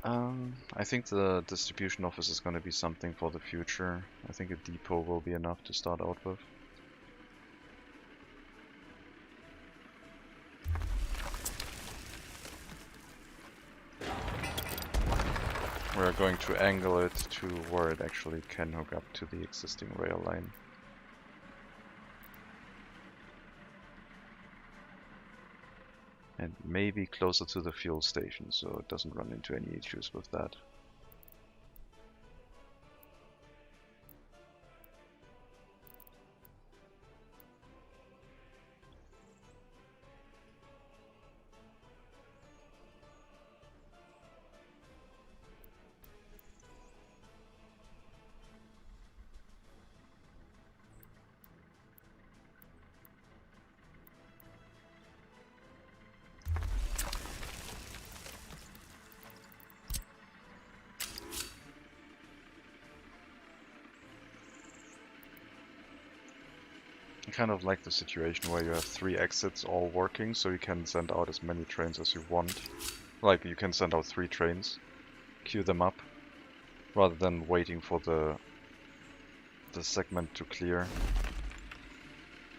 I think the distribution office is going to be something for the future. I think a depot will be enough to start out with. We're going to angle it to where it actually can hook up to the existing rail line. And maybe closer to the fuel station, so it doesn't run into any issues with that. I kind of like the situation where you have 3 exits all working, so you can send out as many trains as you want. Like, you can send out 3 trains, queue them up, rather than waiting for the segment to clear.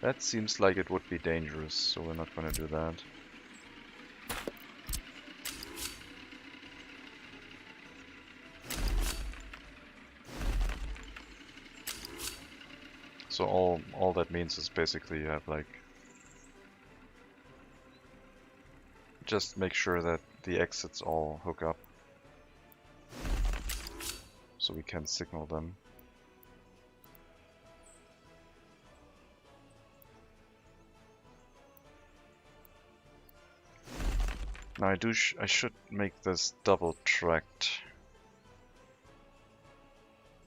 That seems like it would be dangerous, so we're not gonna do that. So all that means is basically you have like, just make sure that the exits all hook up, so we can signal them. Now I should make this double tracked,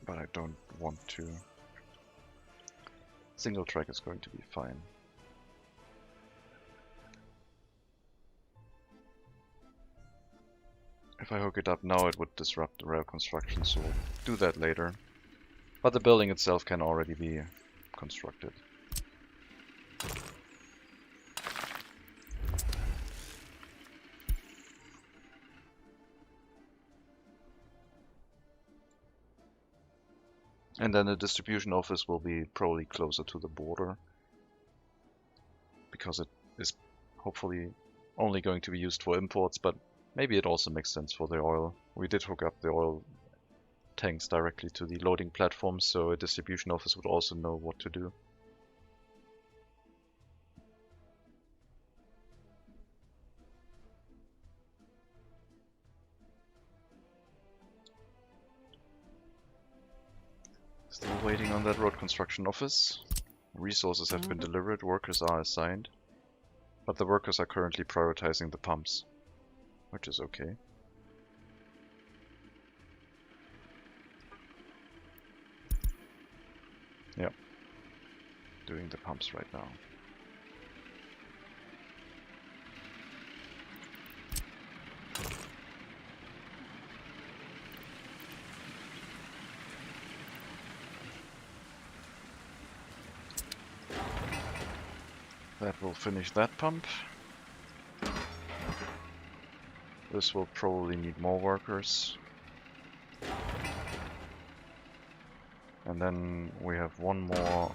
but I don't want to. Single track is going to be fine. If I hook it up now, it would disrupt the rail construction, so we'll do that later. But the building itself can already be constructed. And then the distribution office will be probably closer to the border, because it is hopefully only going to be used for imports, but maybe it also makes sense for the oil. We did hook up the oil tanks directly to the loading platform, so a distribution office would also know what to do. Still waiting on that road construction office. Resources have been delivered, workers are assigned, but the workers are currently prioritizing the pumps, which is okay. Yep, doing the pumps right now. That will finish that pump. This will probably need more workers. And then we have one more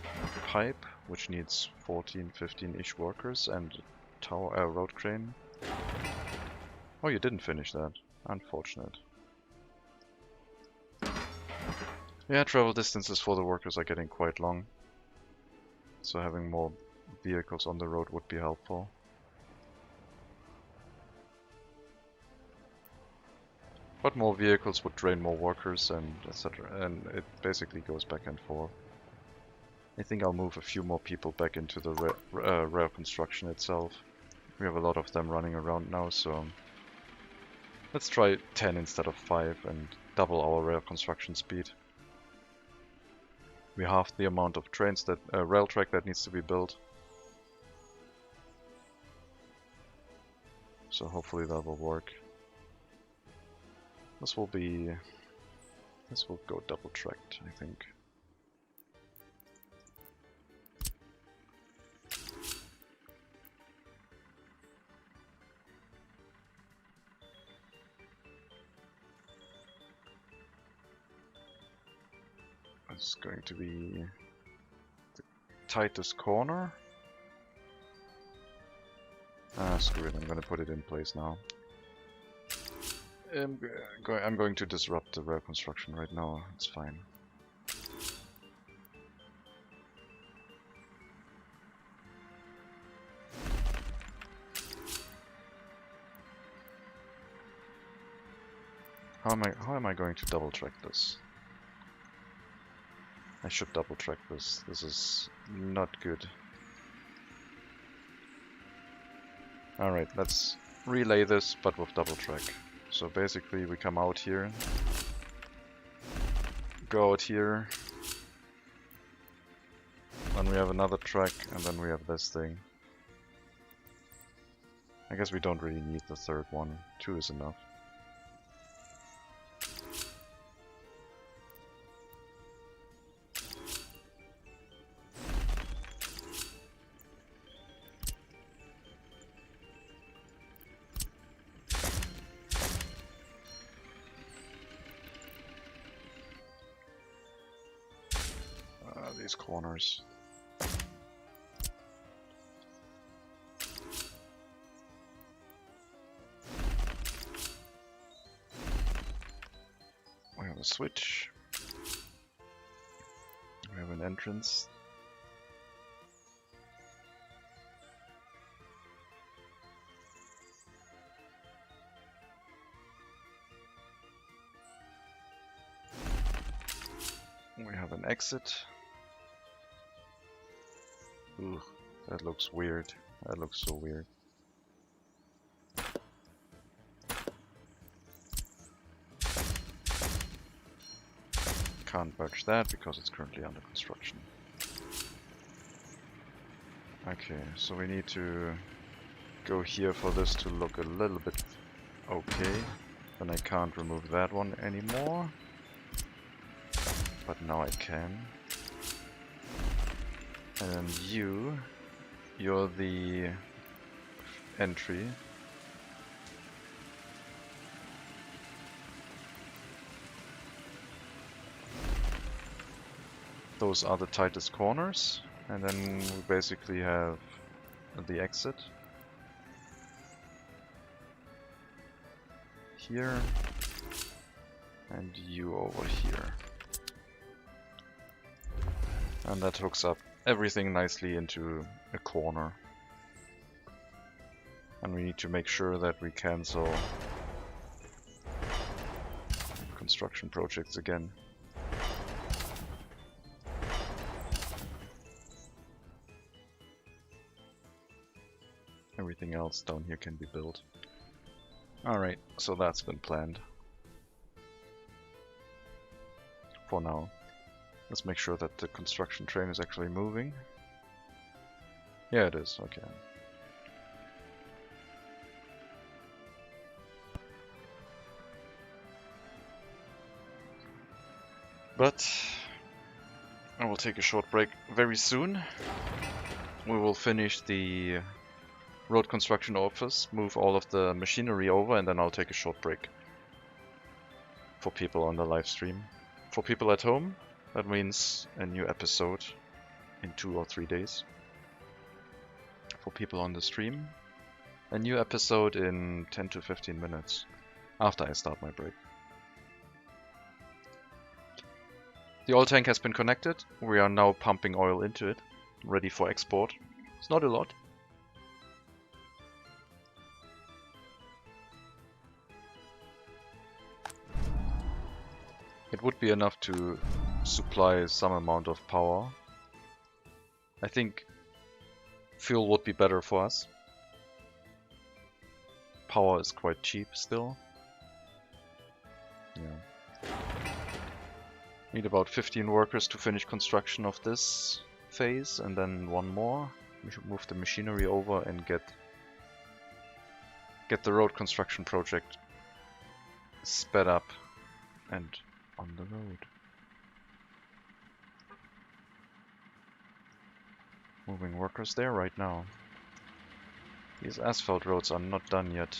pipe, which needs 14, 15-ish workers, and tower, road crane. Oh, you didn't finish that. Unfortunate. Yeah, travel distances for the workers are getting quite long, so having more vehicles on the road would be helpful. But more vehicles would drain more workers and etc. And it basically goes back and forth. I think I'll move a few more people back into the rail construction itself. We have a lot of them running around now, so let's try 10 instead of 5 and double our rail construction speed. We halved the amount of trains that rail track that needs to be built. So hopefully that will work. This will go double tracked, I think. It's going to be the tightest corner. Ah, screw it, I'm gonna put it in place now. I'm going to disrupt the rail construction right now, it's fine. How am I going to double track this? I should double track this. This is not good. Alright, let's relay this, but with double track. So basically we come out here, go out here, then we have another track, and then we have this thing. I guess we don't really need the third one. 2 is enough. these corners. We have a switch. We have an entrance. We have an exit. Ugh, that looks weird. That looks so weird. Can't budge that because it's currently under construction. Okay, so we need to go here for this to look a little bit okay. Then I can't remove that one anymore. But now I can. And then you're the entry. Those are the tightest corners. And then we basically have the exit. Here. And you over here. And that hooks up everything nicely into a corner. And we need to make sure that we cancel construction projects again. Everything else down here can be built. Alright, so that's been planned. For now. Let's make sure that the construction train is actually moving. Yeah, it is, okay. But I will take a short break very soon. We will finish the road construction office, move all of the machinery over, and then I'll take a short break. For people on the live stream. For people at home, that means a new episode in 2 or 3 days. For people on the stream, a new episode in 10 to 15 minutes after I start my break. The oil tank has been connected. We are now pumping oil into it, ready for export. It's not a lot. It would be enough to supply some amount of power. I think fuel would be better for us. Power is quite cheap still. Yeah. Need about 15 workers to finish construction of this phase, and then one more. We should move the machinery over and get the road construction project sped up and on the road. Moving workers there right now. These asphalt roads are not done yet.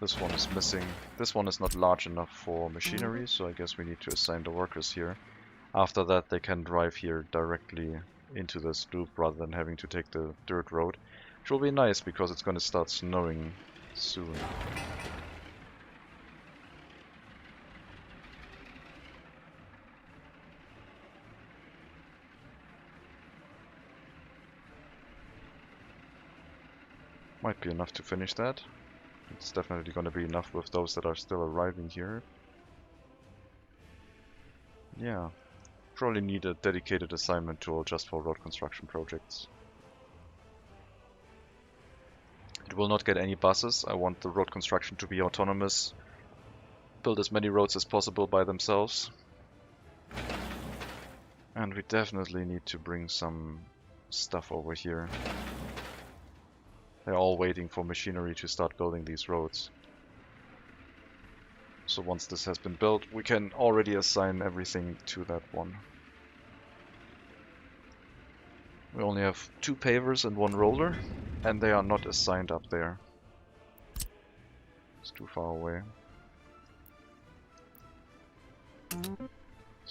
This one is missing. This one is not large enough for machinery, so I guess we need to assign the workers here. After that they can drive here directly into this loop rather than having to take the dirt road. Which will be nice because it's going to start snowing soon. Might be enough to finish that. It's definitely going to be enough with those that are still arriving here. Yeah, probably need a dedicated assignment tool just for road construction projects. It will not get any buses. I want the road construction to be autonomous. Build as many roads as possible by themselves. And we definitely need to bring some stuff over here. They're all waiting for machinery to start building these roads. So once this has been built, we can already assign everything to that one. We only have 2 pavers and 1 roller, and they are not assigned up there. It's too far away.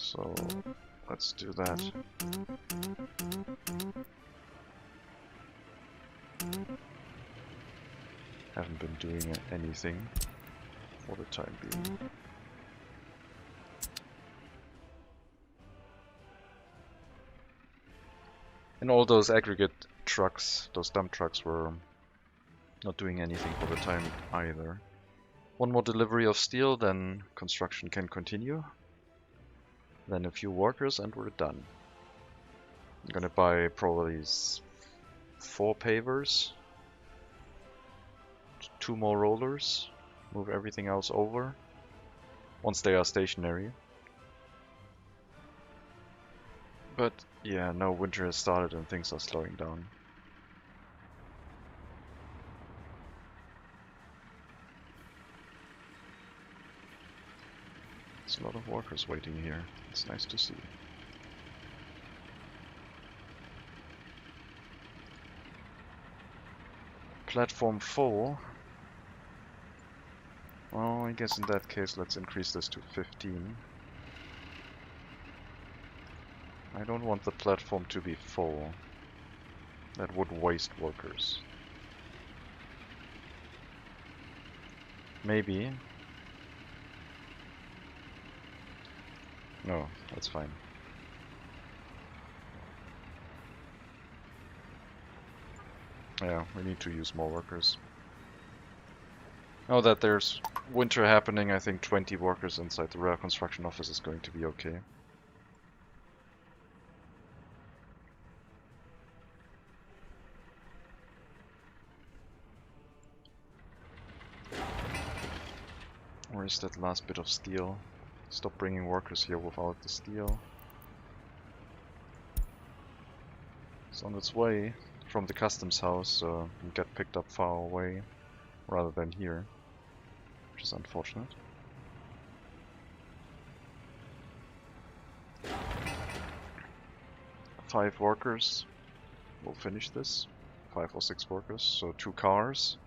So let's do that. Haven't been doing anything for the time being. And all those aggregate trucks, those dump trucks, were not doing anything for the time either. One more delivery of steel, then construction can continue. Then a few workers and we're done. I'm gonna buy probably 4 pavers, 2 more rollers, move everything else over once they are stationary. But yeah, now winter has started and things are slowing down. There's a lot of workers waiting here. It's nice to see. Platform 4. Well, I guess in that case let's increase this to 15. I don't want the platform to be full. That would waste workers. Maybe. No, that's fine. Yeah, we need to use more workers. Now that there's winter happening, I think 20 workers inside the rail construction office is going to be okay. Where is that last bit of steel? Stop bringing workers here without the steel. It's on its way from the customs house, so it get picked up far away rather than here, which is unfortunate. Five workers will finish this. 5 or 6 workers, so 2 cars.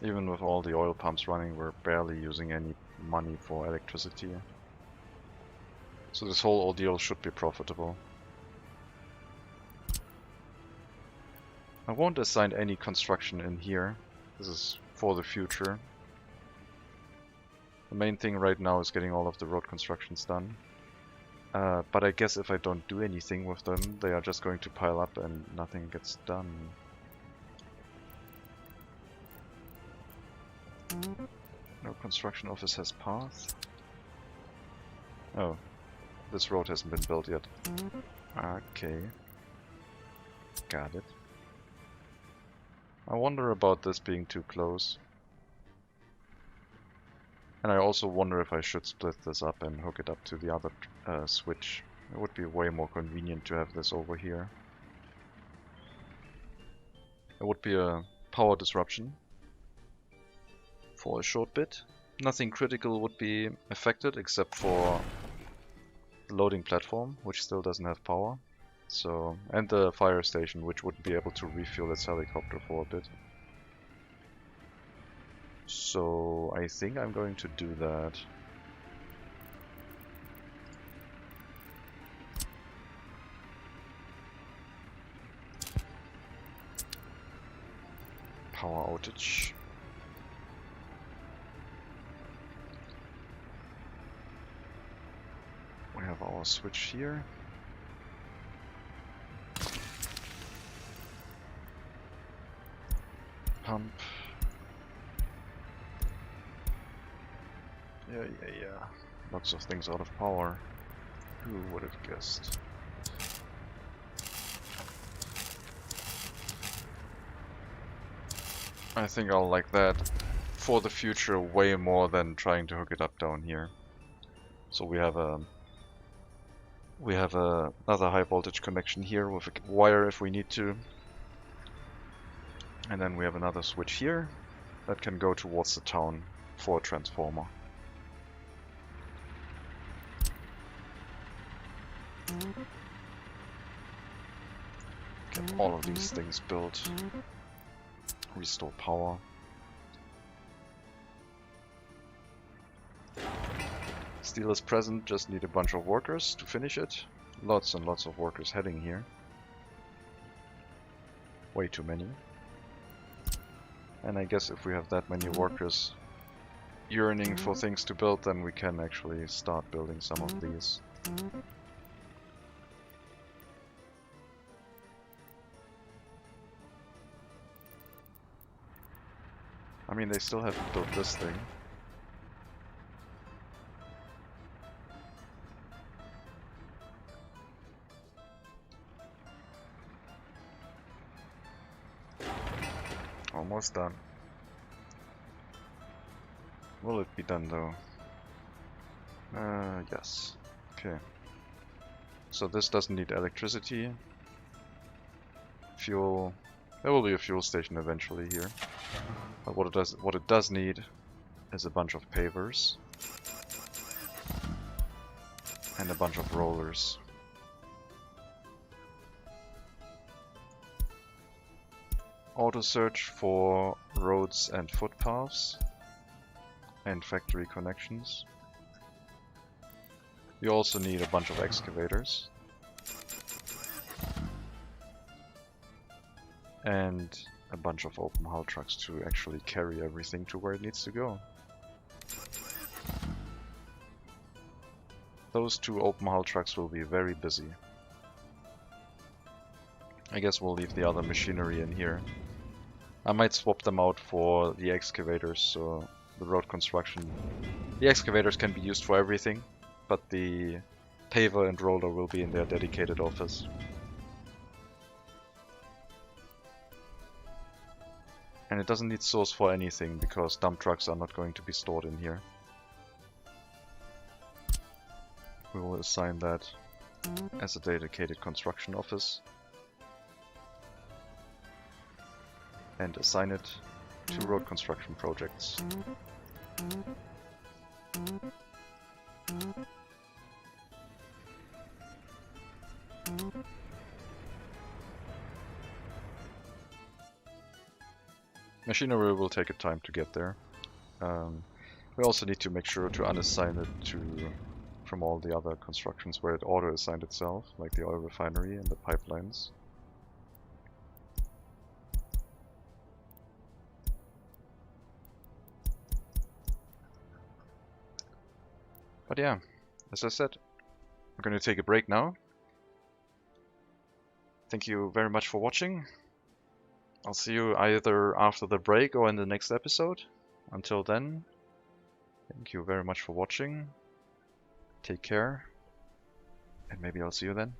Even with all the oil pumps running, we're barely using any money for electricity. So this whole ordeal should be profitable. I won't assign any construction in here. This is for the future. The main thing right now is getting all of the road constructions done. But I guess if I don't do anything with them, they are just going to pile up and nothing gets done. No construction office has path. Oh, this road hasn't been built yet. Okay. Got it. I wonder about this being too close. And I also wonder if I should split this up and hook it up to the other switch. It would be way more convenient to have this over here. It would be a power disruption for a short bit. Nothing critical would be affected except for the loading platform, which still doesn't have power. So, and the fire station, which wouldn't be able to refuel its helicopter for a bit. So I think I'm going to do that. Power outage. We have our switch here. Pump. Yeah. Lots of things out of power. Who would have guessed? I think I'll like that for the future way more than trying to hook it up down here. So we have another high voltage connection here with a wire if we need to. And then we have another switch here that can go towards the town for a transformer. Get all of these things built. Restore power. Steel is present, just need a bunch of workers to finish it. Lots and lots of workers heading here. Way too many. And I guess if we have that many workers yearning for things to build, then we can actually start building some of these. I mean, they still haven't built this thing. Almost done. Will it be done though? Yes. Okay. So this doesn't need electricity. Fuel. There will be a fuel station eventually here. But what it does need is a bunch of pavers and a bunch of rollers. Auto search for roads and footpaths and factory connections. You also need a bunch of excavators and a bunch of open hull trucks to actually carry everything to where it needs to go. Those two open hull trucks will be very busy. I guess we'll leave the other machinery in here. I might swap them out for the excavators, so the road construction. The excavators can be used for everything, but the paver and roller will be in their dedicated office. And it doesn't need source for anything, because dump trucks are not going to be stored in here. We will assign that as a dedicated construction office. And assign it to road construction projects. Machinery will take a time to get there. We also need to make sure to unassign it from all the other constructions where it auto-assigned itself, like the oil refinery and the pipelines. But yeah, as I said, we're going to take a break now. Thank you very much for watching. I'll see you either after the break or in the next episode. Until then, thank you very much for watching. Take care, and maybe I'll see you then.